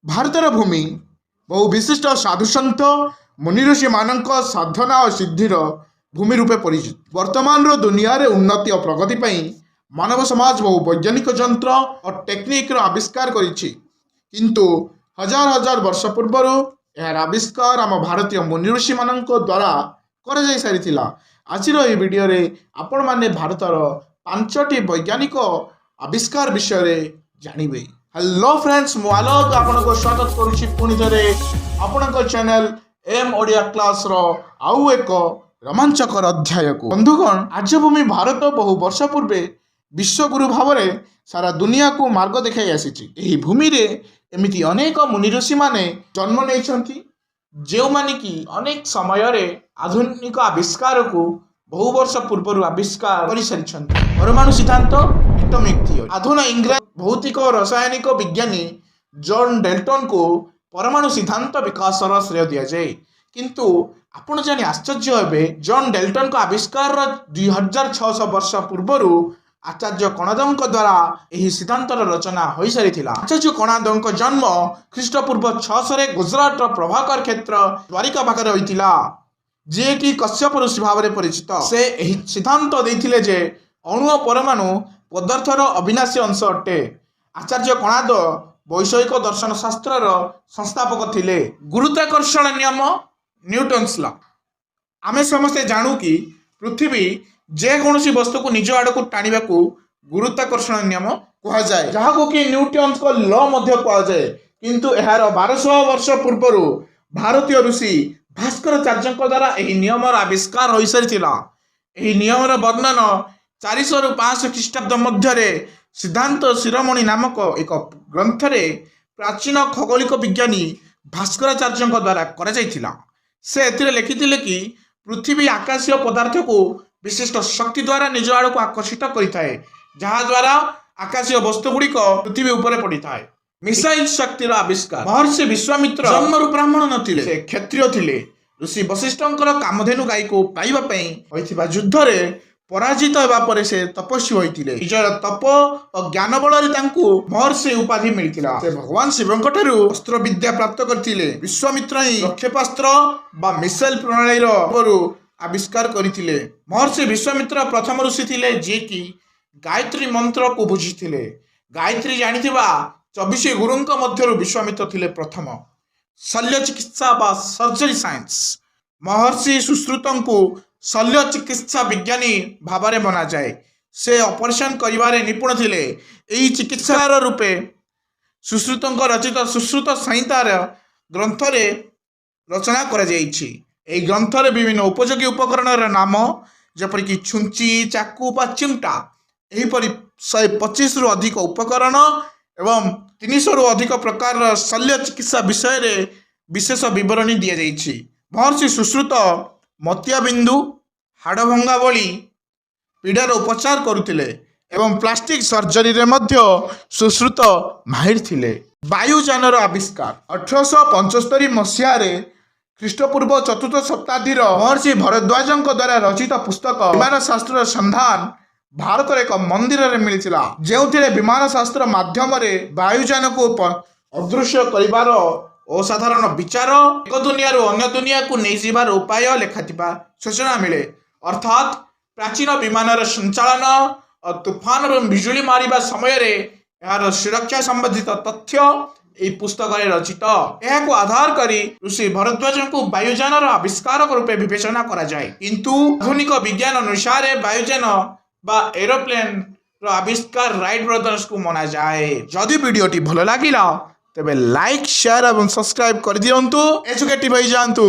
ଭାରତର ଭୂମି ବହୁ ବିଶିଷ୍ଟ ସାଧୁସନ୍ଥ ମୁନିଋଷି ମାନଙ୍କ ସାଧନା ଓ ସିଦ୍ଧିର ଭୂମି ରୂପେ ପରିଚିତ। ବର୍ତ୍ତମାନର ଦୁନିଆରେ ଉନ୍ନତି ଓ ପ୍ରଗତି ପାଇଁ ମାନବ ସମାଜ ବହୁ ବୈଜ୍ଞାନିକ ଯନ୍ତ୍ର ଓ ଟେକ୍ନିକର ଆବିଷ୍କାର କରିଛି, କିନ୍ତୁ ହଜାର ହଜାର ବର୍ଷ ପୂର୍ବରୁ ଏହାର ଆବିଷ୍କାର ଆମ ଭାରତୀୟ ମୁନିଋଷି ମାନଙ୍କ ଦ୍ୱାରା କରାଯାଇ ସାରିଥିଲା। ଆଜିର ଏହି ଭିଡ଼ିଓରେ ଆପଣମାନେ ଭାରତର 5ଟି ବୈଜ୍ଞାନିକ ଆବିଷ୍କାର ବିଷୟରେ ଜାଣିବେ। हेलो फ्रेंड्स, मु आलोक आपनको स्वागत करुछि पुणी थरे आपणक चैनल एम ओडिया क्लास रो आउ एक रोमांचकर अध्याय को। बंधुगण, आर्यभूमि भारत बहु वर्ष पूर्वे विश्वगुरु भाव में सारा दुनिया को मार्ग देखाई आसी। एही भूमि रे एमिति अनेक मुनिऋषि माने जन्म नहीं जो माने कि अनेक समय रे आधुनिक आविष्कार को बहु वर्ष पूर्व आविष्कार कर सारी। परमाणु सिद्धांत, एटॉमिक थियोरी। आधुनिक इंग्रज भौतिक और रासायनिक विज्ञानी जॉन डेल्टन को परमाणु सिद्धांत विकास श्रेय दि जाए, किंतु आपण जानी आश्चर्य हेबे जॉन डेल्टन को आविष्कार 2600 वर्ष पूर्व आचार्य कणादों द्वारा यही सिद्धांत रचना हो सारी। आचार्य कणादों जन्म ख्रीष्टपूर्व 600 गुजरात प्रभाकर क्षेत्र द्वारिका पाखे होता, जे कि कश्यप ऋषि भाव में परिचित। से यही सिद्धांत देते जे अणु और परमाणु पदार्थर अविनाशी अंश अटे। आचार्य कणाद वैषयिक दर्शन शास्त्र संस्थापक थिले। गुरुत्वाकर्षण नियम, न्यूटन्स लॉ। आमे समस्ते जानू कि पृथ्वी जेकोसी वस्तु को निज आड़ को टाणा को गुरुत्वाकर्षण नियम कह जाए, जहाँ कि न्यूटन्स को लॉ मध्य कह जाए। किंतु यार 1200 वर्ष पूर्व भारतीय ऋषि भास्कराचार्य द्वारा यह नियम आविष्कार हो सारी। यह नियम वर्णन 400 ରୁ 500 ख्रीष्टाब्द मध्य सिद्धांत शिरोमणि नामक एक ग्रंथ प्राचीन खगोलिक विज्ञानी भास्कराचार्य द्वारा करा जायथिला। से एथिरे लिखिथिले कि पृथ्वी आकाशीय पदार्थ को विशिष्ट शक्ति द्वारा निज आड़ को आकर्षित करिथाए, जहाँ द्वारा आकाशीय वस्तु गुड़िक पृथ्वी उपरे पड़िथाए। मिसाइल शक्तिर आविष्कार। महर्षि विश्वामित्र जन्मरु ब्राह्मण नथिले, से क्षत्रिय थिले। ऋषि वशिष्ठंकर कामधेनु गाई को पाइबा पई होइथिबा युद्ध रे पराजित होगा पर से तपस्वी होइतिले। निजर तप और ज्ञान बल महर्षि उपाधि मिलता। से भगवान शिवंक ठारू अस्त्र विद्या प्राप्त करथिले। विश्वामित्र ही प्रक्षेपास्त्र बा मिसाइल प्रणाली आविष्कार करथिले। महर्षि विश्वामित्र प्रथम ऋषि थिले जे कि गायत्री मंत्र को बुझिथिले। गायत्री जानिथिबा 24 गुरुंक मध्यरु विश्वामित्र थिले प्रथम। शल्य चिकित्सा बा सर्जरी साइंस। महर्षि सुश्रुतंकु शल्य चिकित्सा विज्ञानी भाव में मना जाए। से ऑपरेशन करिवारे निपुण थिले। एही चिकित्सार रूपे सुश्रुतंक रचित सुश्रुत संहितार ग्रंथ रे रचना करा जायछि। एही ग्रंथ रे विभिन्न उपयोगी उपकरण नाम जेपरिक छुंची, चाकू बा चिमटा, एहीपरि 125 रु अधिक उपकरण एवं 300 रु अधिक प्रकार शल्य चिकित्सा विषय रे विशेष विवरणी दिया जायछि। महर्षि सुश्रुत मोतियाबिंदु, हाड़भंगा भली पीड़ार उपचार करुथिले एवं प्लास्टिक सर्जरी रे मध्य सुश्रुत माहिर थिले। वायुयानर आविष्कार। 1875 मसीह ख्रीष्टपूर्व 4th शताब्दी महर्षि भरद्वाजଙ୍କ द्वारा रचित पुस्तक विमान शास्त्र संधान भारत एक मंदिर रे मिलिथिला, जेउथिरे विमान शास्त्र माध्यम रे वायुयान को अदृश्य करिवार असाधारण विचार, एक दुनिया अन्य दुनिया को नहीं जीवार उपाय लेखाथिबा सूचना मिले। अर्थात प्राचीन विमान संचालन और तूफान और बिजुली मारिबा समय रे यार सुरक्षा संबंधित तथ्य यह पुस्तक रचित। यह आधार करी ऋषि भरद्वाज को वायुयान आविष्कारक रूपे विवेचना करा जाए, किंतु आधुनिक विज्ञान अनुसार वायुयान बा एरोप्लेन आविष्कार राइट ब्रदर्स को मना जाए। जदि वीडियोटी भल लागिला तेबे लाइक, शेयर और सब्सक्राइब कर दियंतु। एजुकेटिव हो जांतु।